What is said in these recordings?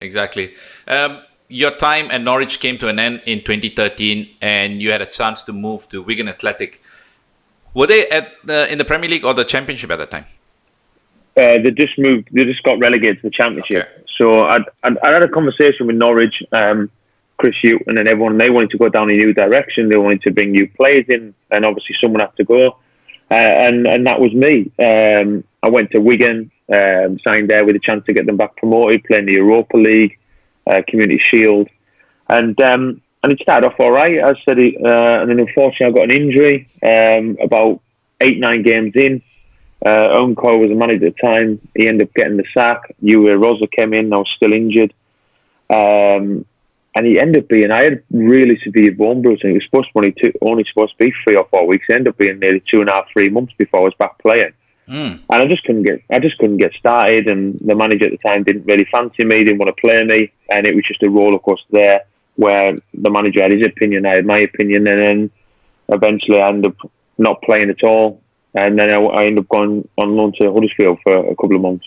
Exactly. Your time at Norwich came to an end in 2013, and you had a chance to move to Wigan Athletic. Were they in the Premier League or the Championship at that time? They just moved. They just got relegated to the Okay. Championship. So I had a conversation with Norwich, Chris Hughton, and everyone. They wanted to go down a new direction. They wanted to bring new players in, and obviously someone had to go. And that was me. I went to Wigan, signed there with a chance to get them back promoted, playing the Europa League, Community Shield, and it started off all right. I said, and then unfortunately I got an injury about 8-9 games in. Unco was the manager at the time. He ended up getting the sack. Uwe Rosa came in. I was still injured. And he ended up being, I had really severe bone bruising. It was only supposed to be 3 or 4 weeks. It ended up being nearly 2.5, 3 months before I was back playing. And I just couldn't get started. And the manager at the time didn't really fancy me, didn't want to play me. And it was just a roller coaster there where the manager had his opinion, I had my opinion. And then eventually I ended up not playing at all. And then I ended up going on loan to Huddersfield for a couple of months.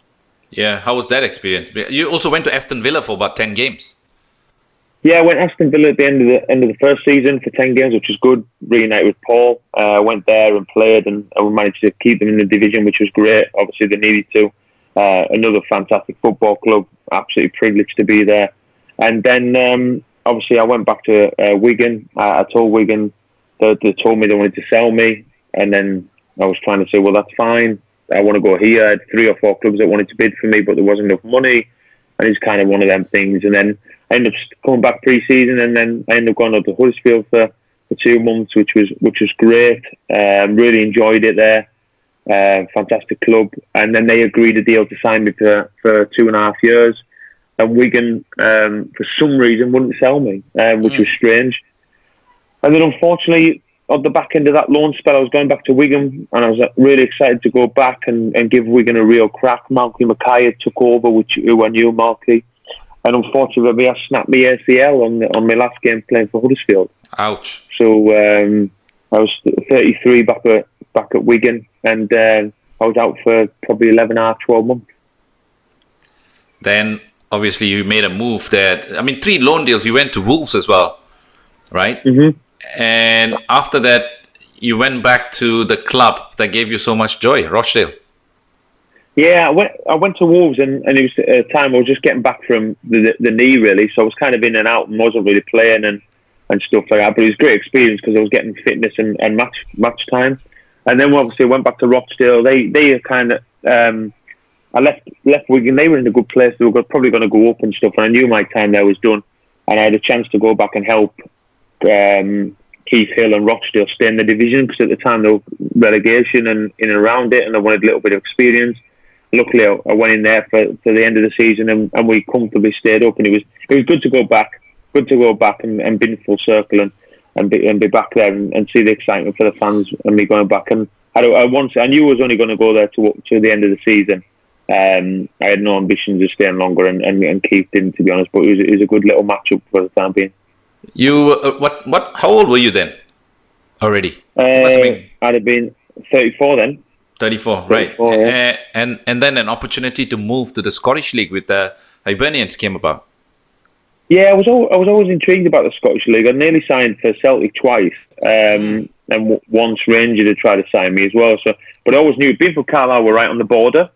Yeah, how was that experience? You also went to Aston Villa for about 10 games. Yeah, I went to Aston Villa at the end of the first season for 10 games, which was good. Reunited with Paul. Went there and played, and we managed to keep them in the division, which was great. Obviously, they needed to. Another fantastic football club. Absolutely privileged to be there. And then, obviously, I went back to Wigan. I told Wigan, they told me they wanted to sell me. And then I was trying to say, well, that's fine. I want to go here. I had 3 or 4 clubs that wanted to bid for me, but there wasn't enough money. And it's kind of one of them things. And then I ended up coming back pre-season, and then I ended up going up to Huddersfield for 2 months, which was great. Really enjoyed it there. Fantastic club. And then they agreed a deal to sign me for 2.5 years. And Wigan, for some reason, wouldn't sell me, which was strange. And then unfortunately, at the back end of that loan spell, I was going back to Wigan, and I was really excited to go back and give Wigan a real crack. Malky Mackay took over, who I knew Malky. And unfortunately, I snapped my ACL on my last game playing for Huddersfield. Ouch. So I was 33 back at Wigan, and I was out for probably 12 months. Then, obviously, you made a move that, 3 loan deals. You went to Wolves as well, right? Mm-hmm. And after that, you went back to the club that gave you so much joy, Rochdale. Yeah, I went to Wolves, and it was a time I was just getting back from the knee, really. So I was kind of in and out and wasn't really playing and stuff like that. But it was a great experience because I was getting fitness and match time. And then obviously I went back to Rochdale. They kind of I left Wigan. They were in a good place. They were probably going to go up and stuff. And I knew my time there was done, and I had a chance to go back and help Keith Hill and Rochdale stay in the division, because at the time there was relegation and in and around it, and I wanted a little bit of experience. Luckily, I went in there for the end of the season, and we comfortably stayed up. And it was good to go back, and be in full circle and be back there and see the excitement for the fans and me going back. And I knew I was only going to go there to the end of the season. I had no ambitions of staying longer, and Keith didn't, to be honest. But it was a good little match up for the time being. You How old were you then? Already? I'd have been 34 then. 34, right? Yeah. And then an opportunity to move to the Scottish League with the Hibernians came about. Yeah, I was always intrigued about the Scottish League. I nearly signed for Celtic twice, and once Rangers had tried to sign me as well. So, but I always knew being from Carlisle were right on the border,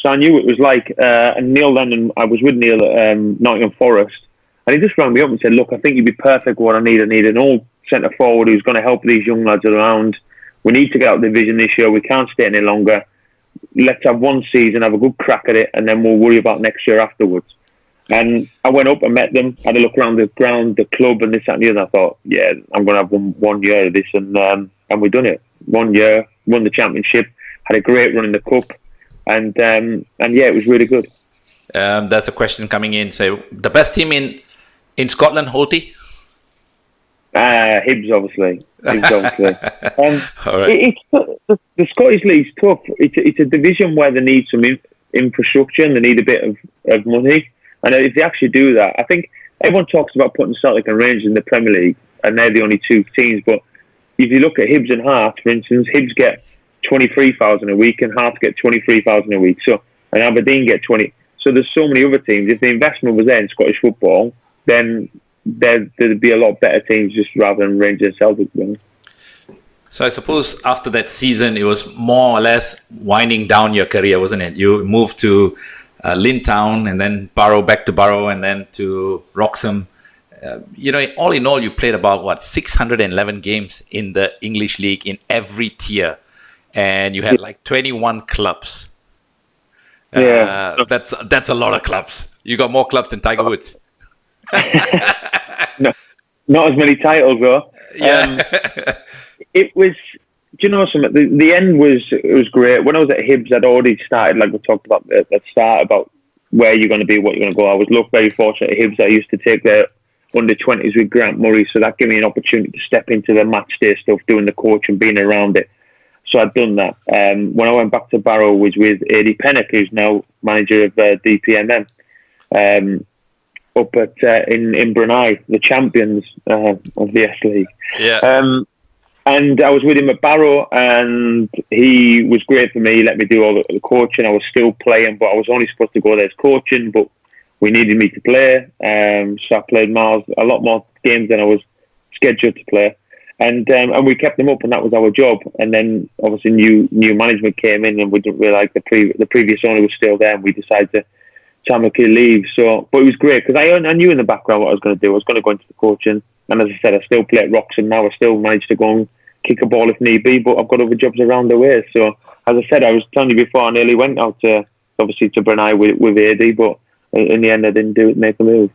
so I knew it was like. And Neil Lennon, I was with Neil at Nottingham Forest, and he just rang me up and said, "Look, I think you'd be perfect for what I need. I need an old centre forward who's going to help these young lads around. We need to get out of the division this year. We can't stay any longer. Let's have one season, have a good crack at it, and then we'll worry about next year afterwards." And I went up and met them, had a look around the ground, the club, and this, that, and the other. I thought, yeah, I'm going to have one year of this, and we done it. 1 year, won the championship, had a great run in the cup, and yeah, it was really good. That's a question coming in. So, the best team in Scotland, Holty? Hibs, obviously. All right. The Scottish League's tough. It's a division where they need some infrastructure and they need a bit of money. And if they actually do that, I think everyone talks about putting Celtic and Rangers in the Premier League, and they're the only 2 teams. But if you look at Hibs and Hearts, for instance, Hibs get 23,000 a week, and Hearts get 23,000 a week. So, and Aberdeen get 20. So there's so many other teams. If the investment was there in Scottish football, then there'd be a lot better teams just rather than Rangers and Celtic. So I suppose after that season, it was more or less winding down your career, wasn't it? You moved to Lintown and then back to Barrow and then to Wroxham. All in all, you played about 611 games in the English League in every tier, and you had like 21 clubs. Yeah, that's a lot of clubs. You got more clubs than Tiger Woods. No, not as many titles though. Yeah. It was. Do you know something? The end was great. When I was at Hibs, I'd already started, like we talked about at the start, about where you're going to be, what you're going to go. I was very fortunate at Hibs. I used to take their under-20s with Grant Murray, so that gave me an opportunity to step into the match day stuff, doing the coach and being around it. So I'd done that. When I went back to Barrow, was with Adi Pennock, who's now manager of DPMM, up at in Brunei, the champions of the S League. Yeah. And I was with him at Barrow, and he was great for me. He let me do all the coaching. I was still playing, but I was only supposed to go there as coaching, but we needed me to play. So I played a lot more games than I was scheduled to play. And we kept them up, and that was our job. And then obviously new management came in, and we didn't realise the previous owner was still there, and we decided to amicably leave. So, but it was great because I knew in the background what I was going to do. I was going to go into the coaching. And as I said, I still play at Wroxham now. I still manage to go and kick a ball if need be, but I've got other jobs around the way. So, as I said, I was telling you before, I nearly went out to Brunei with AD, but in the end, I didn't make a move.